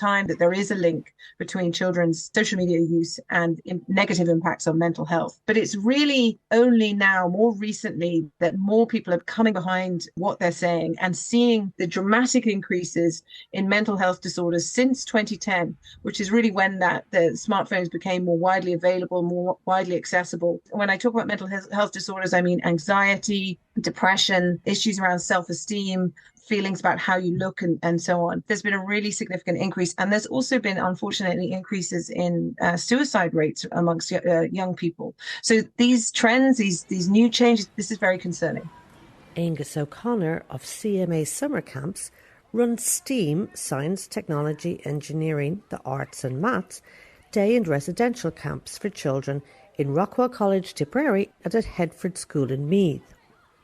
time that there is a link between children's social media use and negative impacts on mental health. But it's really only now, more recently, that more people are coming behind what they're saying and seeing the dramatic increases in mental health disorders since 2010, which is really when the smartphones became more widely available, more widely accessible. When I talk about mental health disorders, I mean anxiety, depression, issues around self-esteem, feelings about how you look, and so on. There's been a really significant increase. And there's also been, unfortunately, increases in suicide rates amongst young people. So these trends, these new changes, this is very concerning. Aengus O'Connor of CMA Summer Camps runs STEAM, Science, Technology, Engineering, the Arts and Maths, day and residential camps for children in Rockwell College, Tipperary and at Headford School in Meath.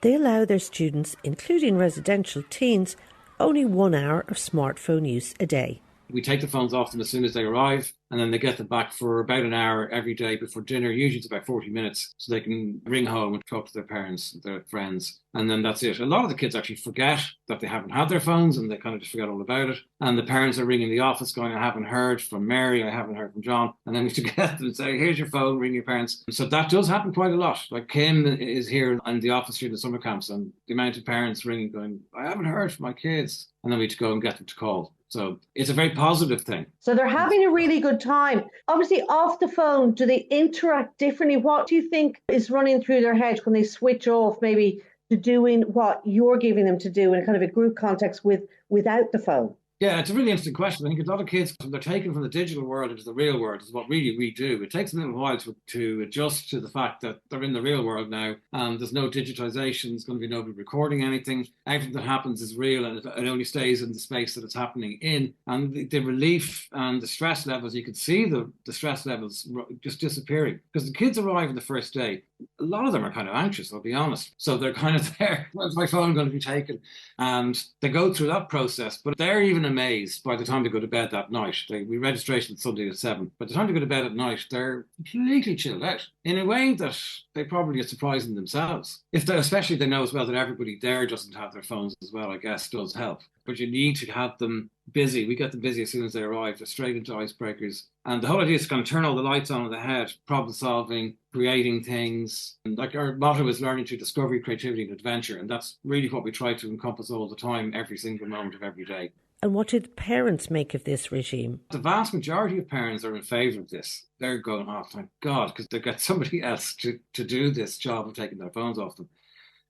They allow their students, including residential teens, only 1 hour of smartphone use a day. We take the phones off them as soon as they arrive, and then they get them back for about an hour every day before dinner. Usually it's about 40 minutes, so they can ring home and talk to their parents, their friends, and then that's it. A lot of the kids actually forget that they haven't had their phones, and they kind of just forget all about it. And the parents are ringing the office going, I haven't heard from Mary, I haven't heard from John. And then we have to get them and say, here's your phone, ring your parents. So that does happen quite a lot. Like Kim is here in the office during the summer camps, and the amount of parents ringing going, I haven't heard from my kids. And then we have to go and get them to call. So it's a very positive thing. So they're having a really good time. Obviously, off the phone, do they interact differently? What do you think is running through their head when they switch off maybe to doing what you're giving them to do in kind of a group context without the phone? Yeah, it's a really interesting question. I think a lot of kids, they're taken from the digital world into the real world, is what really we do. It takes a little while to adjust to the fact that they're in the real world now, and there's no digitization, there's going to be nobody recording anything. Everything that happens is real, and it only stays in the space that it's happening in. And the relief and the stress levels, you can see the stress levels just disappearing. Because the kids arrive on the first day, a lot of them are kind of anxious, I'll be honest. So they're kind of there, when's my phone going to be taken? And they go through that process, but they're even amazed by the time they go to bed that night. We registration Sunday at 7. By the time they go to bed at night, they're completely chilled out in a way that they probably are surprising themselves. Especially they know as well that everybody there doesn't have their phones as well, I guess does help. But you need to have them busy. We get them busy as soon as they arrive. They're straight into icebreakers. And the whole idea is to kind of turn all the lights on in the head, problem solving, creating things. And like our motto is learning through discovery, creativity and adventure. And that's really what we try to encompass all the time, every single moment of every day. And what did parents make of this regime? The vast majority of parents are in favour of this. They're going, oh, thank God, because they've got somebody else to do this job of taking their phones off them.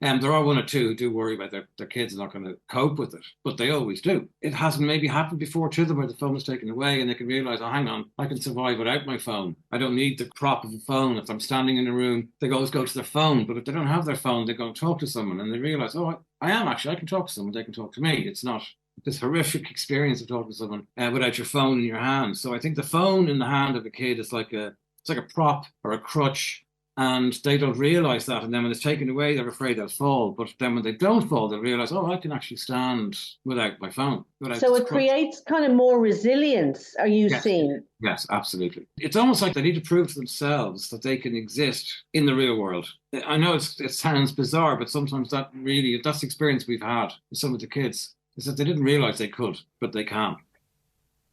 And there are one or two who do worry about their kids are not going to cope with it, but they always do. It hasn't maybe happened before to them where the phone is taken away and they can realise, oh, hang on, I can survive without my phone. I don't need the prop of a phone. If I'm standing in a room, they always go to their phone. But if they don't have their phone, they go and talk to someone and they realise, oh, I can talk to someone, they can talk to me. It's not this horrific experience of talking to someone without your phone in your hand. So I think the phone in the hand of a kid is like a prop or a crutch. And they don't realise that. And then when it's taken away, they're afraid they'll fall. But then when they don't fall, they'll realise, oh, I can actually stand without my phone. So it creates kind of more resilience, are you seeing? Yes, absolutely. It's almost like they need to prove to themselves that they can exist in the real world. I know it sounds bizarre, but sometimes that's the experience we've had with some of the kids, is that they didn't realise they could, but they can.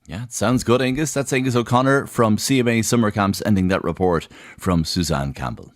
Yeah, it sounds good, Aengus. That's Aengus O'Connor from CMA Summer Camps, ending that report from Suzanne Campbell.